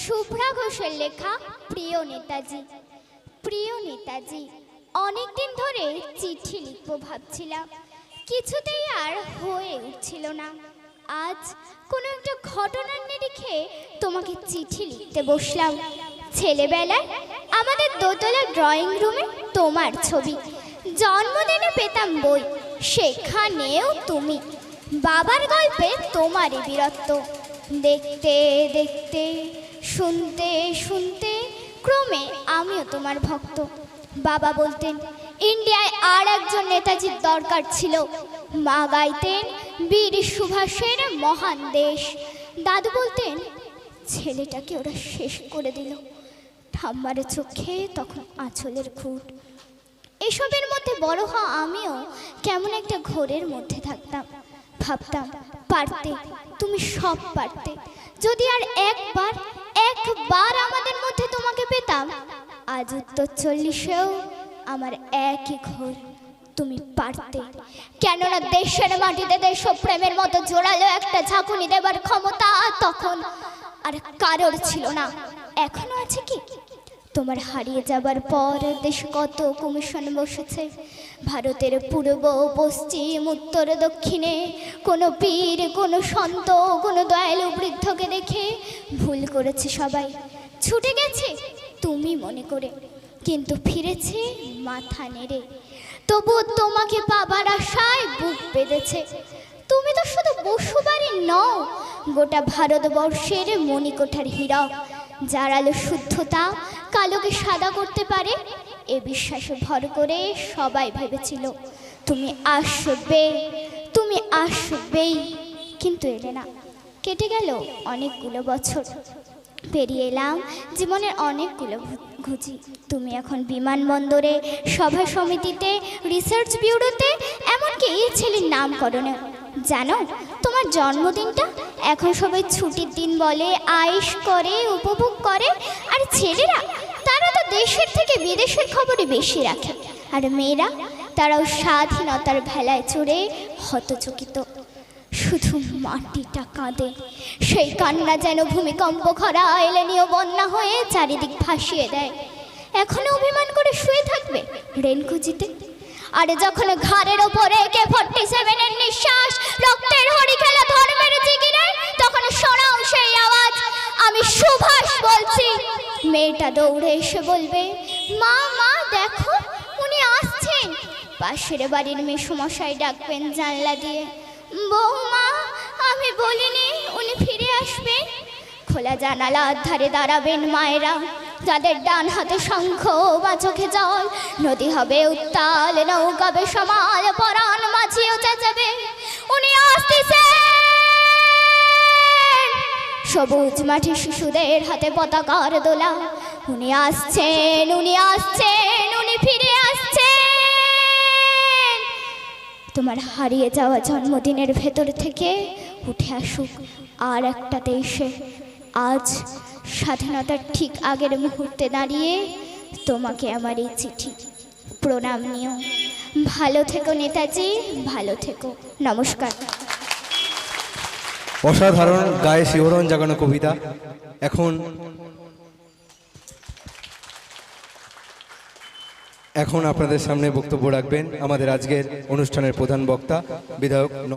শুভ্রা ঘোষের লেখা প্রিয় নেতাজি। প্রিয় নেতাজি, অনেকদিন ধরে চিঠি লিখবো ভাবছিলাম, কিছুতেই আর হয়ে উঠছিল না। আজ কোনো একটা ঘটনার নিরিখে তোমাকে চিঠি লিখতে বসলাম। ছেলেবেলায় আমাদের দোতলা ড্রয়িং রুমে তোমার ছবি, জন্মদিনে পেতাম বই, সেখানেও তুমি। বাবার গল্পে তোমারই বীরত্ব, দেখতে দেখতে শুনতে শুনতে ক্রমে আমিও তোমার ভক্ত। বাবা বলতেন ইন্ডিয়ায় আর একজন নেতাজির দরকার ছিল। মা গাইতেন বীর সুভাষের মহান দেশ। দাদু বলতেন ছেলেটাকে ওরা শেষ করে দিল। ঠাম্মার চোখে তখন আঁচলের খুঁট। এসবের মধ্যে বড় হওয়া আমিও কেমন একটা ঘোরের মধ্যে থাকতাম। ভাবতাম পারতে, তুমি সব পারতে। যদি আর একবার আমাদের মধ্যে তোমাকে পেতাম। আজ উত্তর 40-এও আমার একই ঘোর, তুমি পারতে। কেননা দেশের মাটিতে দেশপ্রেমের মতো জোরালো একটা ঝাঁকুনি দেবার ক্ষমতা তখন আর কারোর ছিল না। এখনো আছে কি? তোমার হারিয়ে যাবার পর দেশে কত কমিশন বসেছে, ভারতের পূর্ব পশ্চিম উত্তর দক্ষিণে। কোনো পীর, কোনো সন্ত, কোনো দয়ালু বৃদ্ধকে দেখে ভুল করেছে সবাই, ছুটে গেছে তুমি মনে করে, কিন্তু ফিরেছে মাথা নেড়ে। তবু তোমাকে পাবার আশায় বুক বেঁধেছে। তুমি তো শুধু বসুবাড়ি নও, গোটা ভারতবর্ষের মণিকোঠার হীরক, যার আলো শুদ্ধতা কালোকে সাদা করতে পারে। এ বিশ্বাসে ভর করে সবাই ভেবেছিল তুমি আসবে, তুমি আসবেই, কিন্তু এলে না। কেটে গেল অনেকগুলো বছর, পেরিয়ে এলাম জীবনের অনেকগুলো ঘুচি। তুমি এখন বিমানবন্দরে, সভা সমিতিতে, রিসার্চ ব্যুরোতে, এমনকি এই ছেলের নামকরণে। জানো, তোমার জন্মদিনটা এখন সবাই ছুটির দিন বলে, আয়েশ করে, উপভোগ করে। আর ছেলেরা, তারা তো দেশের থেকে বিদেশের খবরই বেশি রাখে। আর মেয়েরা, তারাও স্বাধীনতার ভেলায় চড়ে হতচকিত। শুধু মাটিটা কাঁদে, সেই কান্না যেন ভূমিকম্প, খরা, এলেনীয় বন্যা হয়ে চারিদিক ভাসিয়ে দেয়। এখনো অভিমান করে শুয়ে থাকবে রেনকুজিতে? আর যখন ঘাড়ের ওপরে AK-47 এর নিঃশ্বাস, রক্তের হরি খেলা, ধর্মের জিগিরে, তখন শোনাও সেই আওয়াজ, আমি সুভাষ বলছি। মেয়েটা দৌড়ে এসে বলবে, মা মা দেখো, উনি আসছেন। পাশের বাড়ির মেসোমশাই ডাকবেন জানলা দিয়ে, বৌমা আমি বলিনি উনি ফিরে আসবেন। খোলা জানালার ধারে দাঁড়াবেন মায়েরা, যাদের ডান হাতে শঙ্খ বা চোখে জল। নদী হবে উত্তাল, নৌকাবে সমাল, পরাণ মাঝিও চেঁচাবে, উনি আসতেছেন। সবুজ মাঠে শিশুদের হাতে পতাকার দোলা, উনি আসছেন, উনি আসছেন, উনি ফিরে আসছেন। তোমার হারিয়ে যাওয়া জন্মদিনের ভেতর থেকে উঠে আসুক আর একটা দেশে। আজ স্বাধীনতার ঠিক আগের মুহূর্তে দাঁড়িয়ে তোমাকে আমার এই চিঠি। প্রণাম নিও। ভালো থেকো নেতাজি, ভালো থেকো। নমস্কার। অসাধারণ, গায়ে শিহরণ জাগানো কবিতা। এখন আপনাদের সামনে বক্তব্য রাখবেন আমাদের আজকের অনুষ্ঠানের প্রধান বক্তা, বিধায়ক